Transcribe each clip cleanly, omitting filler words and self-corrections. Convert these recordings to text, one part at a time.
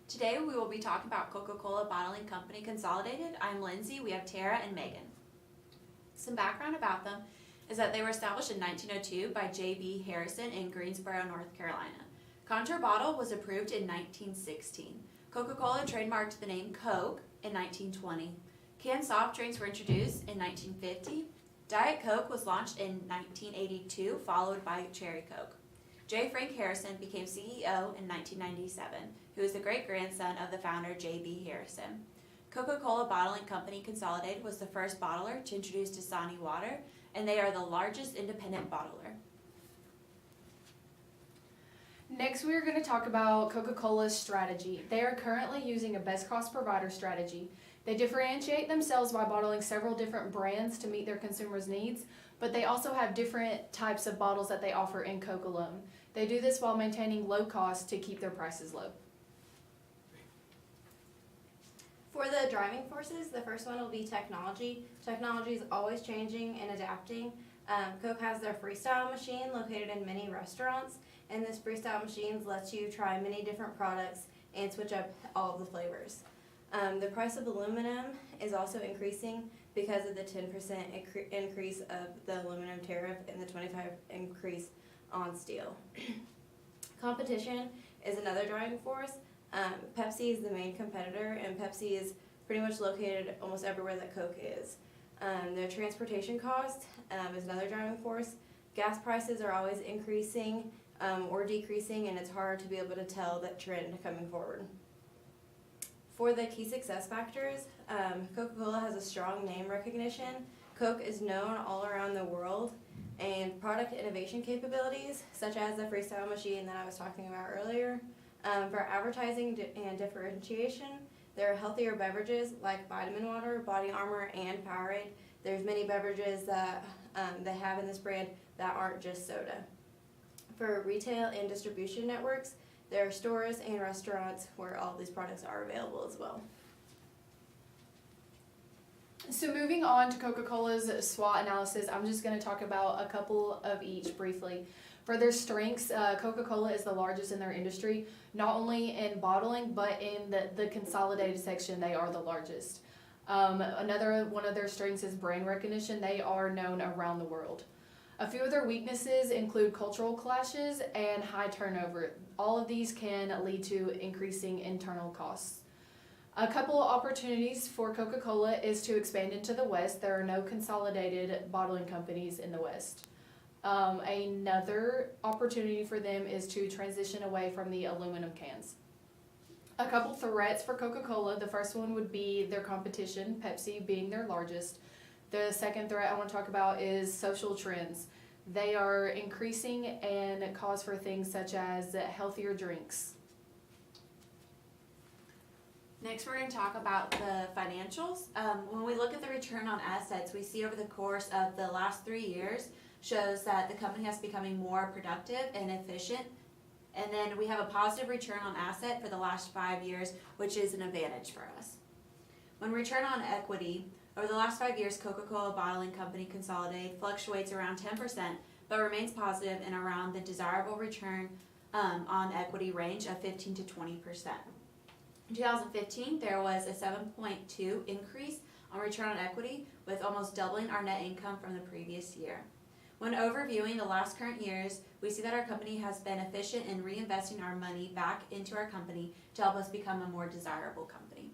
Today we will be talking about Coca-Cola Bottling Company Consolidated. I'm Lindsay, we have Tara and Megan. Some background about them is that they were established in 1902 by J.B. Harrison in Greensboro, North Carolina. Contour bottle was approved in 1916. Coca-Cola trademarked the name Coke in 1920. Canned soft drinks were introduced in 1950. Diet Coke was launched in 1982, followed by Cherry Coke. J. Frank Harrison became CEO in 1997, who is the great-grandson of the founder J.B. Harrison. Coca-Cola Bottling Company Consolidated was the first bottler to introduce Dasani water, and they are the largest independent bottler. Next, we are going to talk about Coca-Cola's strategy. They are currently using a best cost provider strategy. They differentiate themselves by bottling several different brands to meet their consumers' needs, but they also have different types of bottles that they offer in Coke alone. They do this while maintaining low cost to keep their prices low. For the driving forces, the first one will be technology. Technology is always changing and adapting. Coke has their freestyle machine located in many restaurants, and this freestyle machine lets you try many different products and switch up all of the flavors. The price of aluminum is also increasing because of the 10% increase of the aluminum tariff and the 25% increase on steel. Competition is another driving force. Pepsi is the main competitor, and Pepsi is pretty much located almost everywhere that Coke is. Their transportation cost is another driving force. Gas prices are always increasing or decreasing, and it's hard to be able to tell that trend coming forward. For the key success factors, Coca-Cola has a strong name recognition. Coke is known all around the world, and product innovation capabilities, such as the freestyle machine that I was talking about earlier. For advertising and differentiation, there are healthier beverages like vitamin water, body armor, and Powerade. There's many beverages that they have in this brand that aren't just soda. For retail and distribution networks, there are stores and restaurants where all these products are available as well. So moving on to Coca-Cola's SWOT analysis, I'm just going to talk about a couple of each briefly. For their strengths, Coca-Cola is the largest in their industry, not only in bottling, but in the consolidated section, they are the largest. Another one of their strengths is brand recognition. They are known around the world. A few of their weaknesses include cultural clashes and high turnover. All of these can lead to increasing internal costs. A couple of opportunities for Coca-Cola is to expand into the West. There are no consolidated bottling companies in the West. Another opportunity for them is to transition away from the aluminum cans. A couple threats for Coca-Cola. The first one would be their competition, Pepsi being their largest. The second threat I want to talk about is social trends. They are increasing and cause for things such as healthier drinks. Next, we're going to talk about the financials. When we look at the return on assets, we see over the course of the last 3 years shows that the company has becoming more productive and efficient. And then we have a positive return on asset for the last 5 years, which is an advantage for us. When return on equity, over the last 5 years, Coca-Cola Bottling Company Consolidated fluctuates around 10%, but remains positive and around the desirable return on equity range of 15 to 20%. In 2015, there was a 7.2 increase on return on equity, with almost doubling our net income from the previous year. When overviewing the last current years, we see that our company has been efficient in reinvesting our money back into our company to help us become a more desirable company.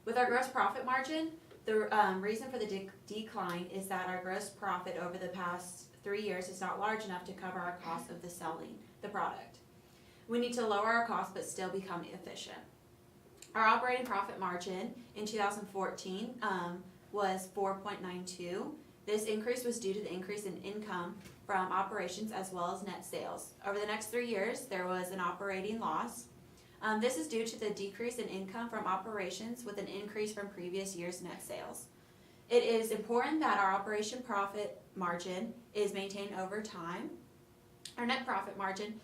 With our gross profit margin, the reason for the decline is that our gross profit over the past 3 years is not large enough to cover our cost of selling the product. We need to lower our costs but still become efficient. Our operating profit margin in 2014 was 4.92. This increase was due to the increase in income from operations as well as net sales. Over the next 3 years, there was an operating loss. This is due to the decrease in income from operations with an increase from previous year's net sales. It is important that our operation profit margin is maintained over time. Our net profit margin,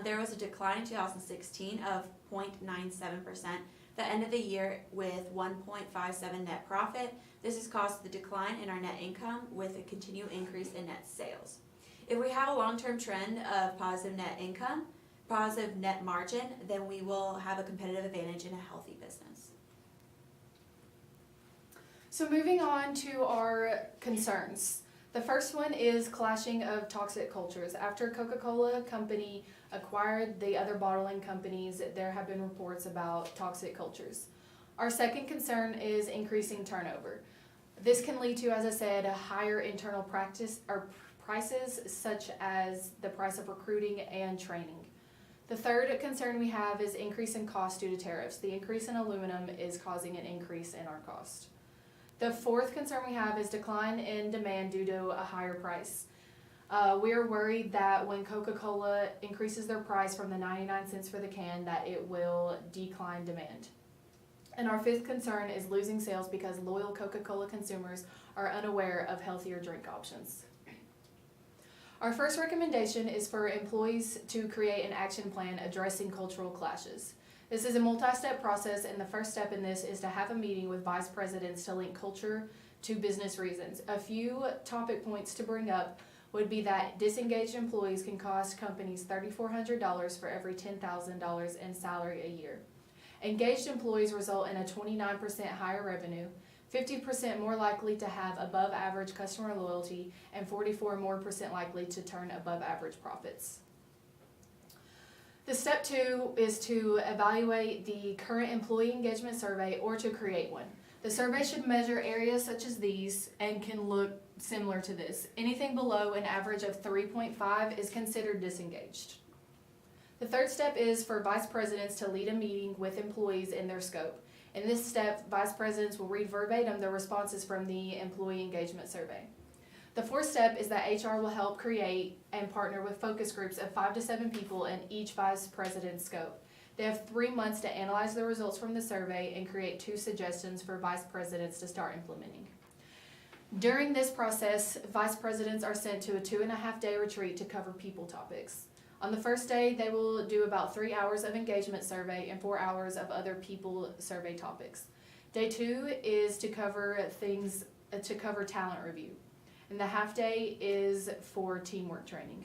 there was a decline in 2016 of 0.97%. That ended the year with 1.57 net profit. This has caused the decline in our net income with a continued increase in net sales. If we have a long-term trend of positive net income, positive net margin, then we will have a competitive advantage in a healthy business. So moving on to our concerns. The first one is clashing of toxic cultures. After Coca-Cola Company acquired the other bottling companies, there have been reports about toxic cultures. Our second concern is increasing turnover. This can lead to, as I said, a higher internal practice or prices, such as the price of recruiting and training. The third concern we have is increase in cost due to tariffs. The increase in aluminum is causing an increase in our cost. The fourth concern we have is decline in demand due to a higher price. We are worried that when Coca-Cola increases their price from the 99 cents for the can, that it will decline demand. And our fifth concern is losing sales because loyal Coca-Cola consumers are unaware of healthier drink options. Our first recommendation is for employees to create an action plan addressing cultural clashes. This is a multi-step process, and the first step in this is to have a meeting with vice presidents to link culture to business reasons. A few topic points to bring up would be that disengaged employees can cost companies $3,400 for every $10,000 in salary a year. Engaged employees result in a 29% higher revenue, 50% more likely to have above average customer loyalty, and 44% more likely to turn above average profits. The step 2 is to evaluate the current employee engagement survey or to create one. The survey should measure areas such as these and can look similar to this. Anything below an average of 3.5 is considered disengaged. The third step is for vice presidents to lead a meeting with employees in their scope. In this step, vice presidents will read verbatim the responses from the employee engagement survey. The fourth step is that HR will help create and partner with focus groups of 5 to 7 people in each vice president's scope. They have 3 months to analyze the results from the survey and create 2 suggestions for vice presidents to start implementing. During this process, vice presidents are sent to a 2.5-day retreat to cover people topics. On the first day, they will do about 3 hours of engagement survey and 4 hours of other people survey topics. Day 2 is to cover talent review. And the half day is for teamwork training.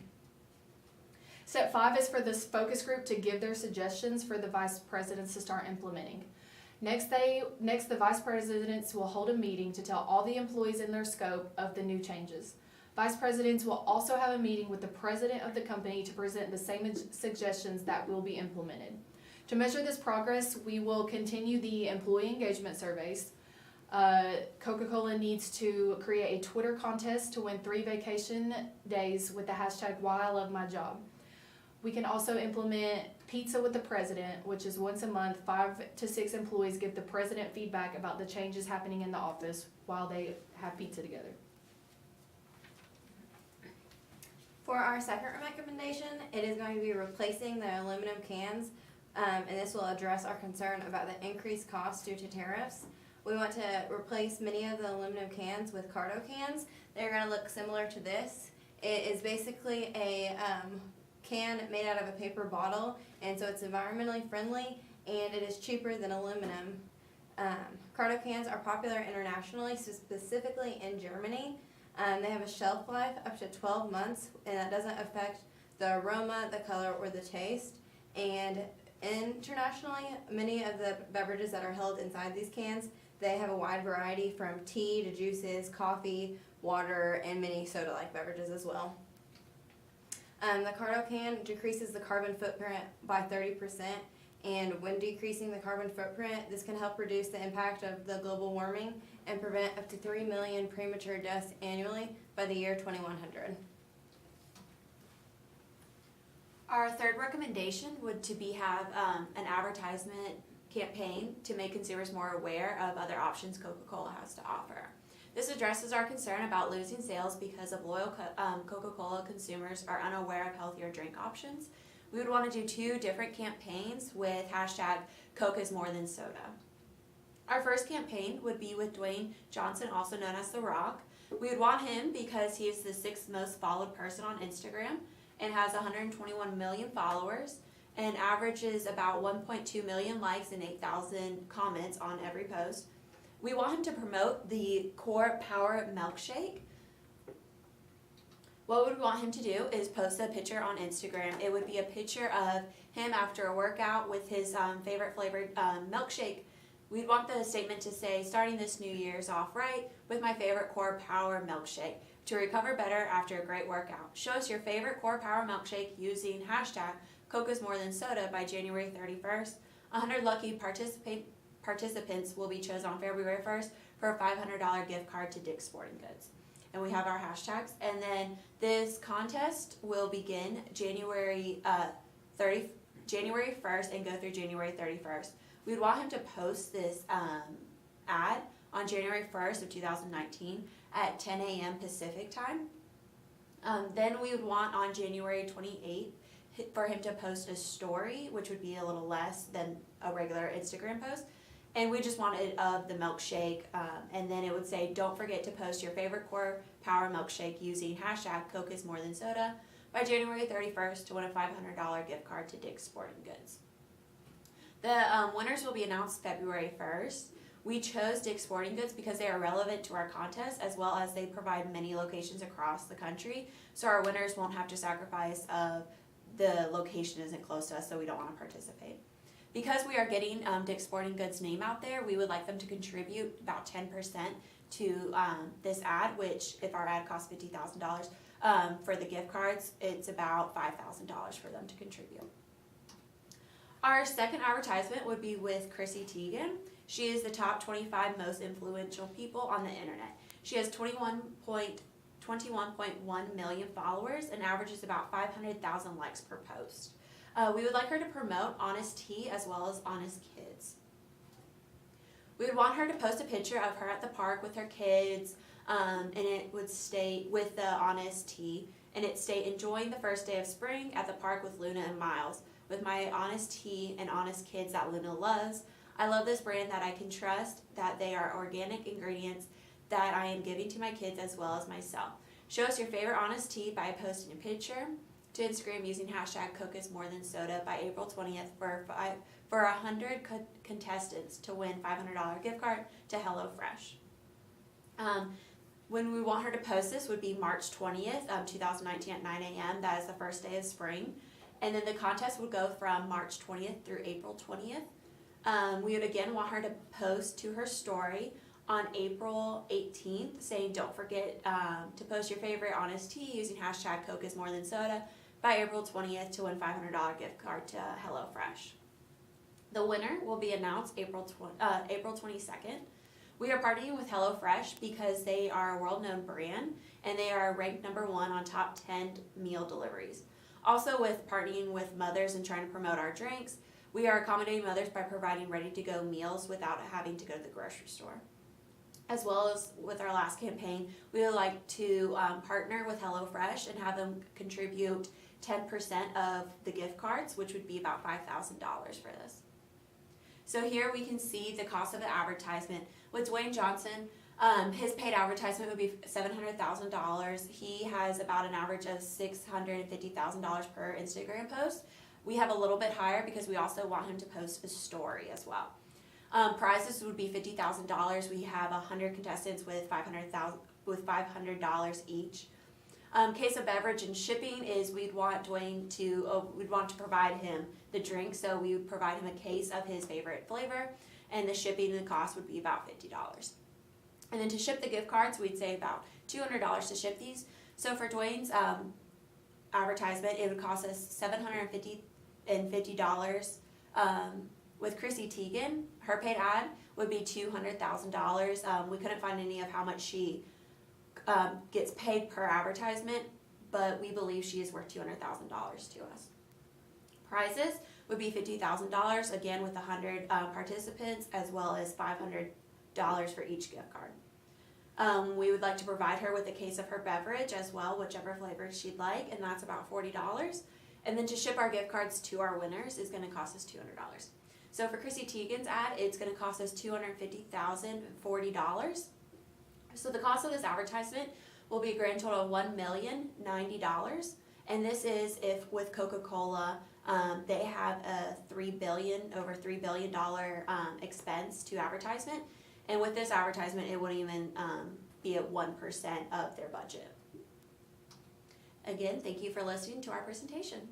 Step 5 is for this focus group to give their suggestions for the vice presidents to start implementing. Next, the vice presidents will hold a meeting to tell all the employees in their scope of the new changes. Vice presidents will also have a meeting with the president of the company to present the same suggestions that will be implemented. To measure this progress, we will continue the employee engagement surveys. Coca-Cola needs to create a Twitter contest to win 3 vacation days with the hashtag #WhyILoveMyJob. We can also implement Pizza with the President, which is once a month, 5 to 6 employees give the president feedback about the changes happening in the office while they have pizza together. For our second recommendation, it is going to be replacing the aluminum cans, and this will address our concern about the increased cost due to tariffs. We want to replace many of the aluminum cans with carto cans. They're going to look similar to this. It is basically a can made out of a paper bottle, and so it's environmentally friendly, and it is cheaper than aluminum. Carto cans are popular internationally, so specifically in Germany. They have a shelf life up to 12 months, and that doesn't affect the aroma, the color, or the taste. And internationally, many of the beverages that are held inside these cans, they have a wide variety from tea to juices, coffee, water, and many soda-like beverages as well. The carto can decreases the carbon footprint by 30%, and when decreasing the carbon footprint, this can help reduce the impact of the global warming and prevent up to 3 million premature deaths annually by the year 2100. Our third recommendation would have an advertisement campaign to make consumers more aware of other options Coca-Cola has to offer. This addresses our concern about losing sales because of loyal Coca-Cola consumers are unaware of healthier drink options. We would want to do 2 different campaigns with hashtag Coke is more than soda. Our first campaign would be with Dwayne Johnson, also known as The Rock. We would want him because he is the 6th most followed person on Instagram and has 121 million followers and averages about 1.2 million likes and 8,000 comments on every post. We want him to promote the Core Power Milkshake. What we would want him to do is post a picture on Instagram. It would be a picture of him after a workout with his favorite flavored milkshake. We'd want the statement to say, starting this New Year's off right with my favorite Core Power milkshake. To recover better after a great workout. Show us your favorite Core Power milkshake using hashtag Coca's More Than Soda by January 31st. 100 lucky participants will be chosen on February 1st for a $500 gift card to Dick's Sporting Goods. And we have our hashtags. And then this contest will begin January 1st and go through January 31st. We'd want him to post this ad on January 1st of 2019 at 10 a.m. Pacific time. Then we would want on January 28th for him to post a story, which would be a little less than a regular Instagram post. And we just want it of the milkshake, and then it would say, don't forget to post your favorite Core Power milkshake using hashtag Coca's More Than Soda by January 31st to win a $500 gift card to Dick's Sporting Goods. The winners will be announced February 1st. We chose Dick's Sporting Goods because they are relevant to our contest, as well as they provide many locations across the country, so our winners won't have to sacrifice the location isn't close to us, so we don't want to participate. Because we are getting Dick's Sporting Goods name out there, we would like them to contribute about 10% to this ad, which if our ad costs $50,000 for the gift cards, it's about $5,000 for them to contribute. Our second advertisement would be with Chrissy Teigen. She is the top 25 most influential people on the internet. She has 21.1 million followers and averages about 500,000 likes per post. We would like her to promote Honest Tea as well as Honest Kids. We would want her to post a picture of her at the park with her kids, and it would state with the Honest Tea, and it state enjoying the first day of spring at the park with Luna and Miles. With my Honest Tea and Honest Kids that Luna loves, I love this brand that I can trust, that they are organic ingredients that I am giving to my kids as well as myself. Show us your favorite Honest Tea by posting a picture to Instagram using hashtag Coca's More Than Soda by April 20th for 100 contestants to win $500 gift card to HelloFresh. When we want her to post this would be March 20th, 2019 at 9 a.m. That is the first day of spring. And then the contest would go from March 20th through April 20th. We would again want her to post to her story on April 18th saying don't forget to post your favorite Honest Tea using hashtag Coca's More Than Soda by April 20th to win $500 gift card to HelloFresh. The winner will be announced April 22nd. We are partnering with HelloFresh because they are a world-known brand and they are ranked number 1 on top 10 meal deliveries. Also, with partnering with mothers and trying to promote our drinks, we are accommodating mothers by providing ready-to-go meals without having to go to the grocery store. As well as with our last campaign, we would like to partner with HelloFresh and have them contribute 10% of the gift cards, which would be about $5,000 for this. So here we can see the cost of the advertisement. With Dwayne Johnson, his paid advertisement would be $700,000. He has about an average of $650,000 per Instagram post. We have a little bit higher because we also want him to post a story as well. Prizes would be $50,000. We have 100 contestants with $500 each. Case of beverage and shipping is we'd want to provide him the drink, so we would provide him a case of his favorite flavor, and the shipping and the cost would be about $50. And then to ship the gift cards, we'd say about $200 to ship these. So for Dwayne's advertisement, it would cost us $750. With Chrissy Teigen, her paid ad would be $200,000. We couldn't find any of how much she gets paid per advertisement, but we believe she is worth $200,000 to us. Prizes would be $50,000, again with 100 participants, as well as $500 for each gift card. We would like to provide her with a case of her beverage as well, whichever flavor she'd like, and that's about $40. And then to ship our gift cards to our winners is going to cost us $200. So for Chrissy Teigen's ad, it's going to cost us $250,040. So the cost of this advertisement will be a grand total of $1,090,000. And this is if with Coca-Cola, they have a over $3 billion expense to advertisement. And with this advertisement, it wouldn't even be at 1% of their budget. Again, thank you for listening to our presentation.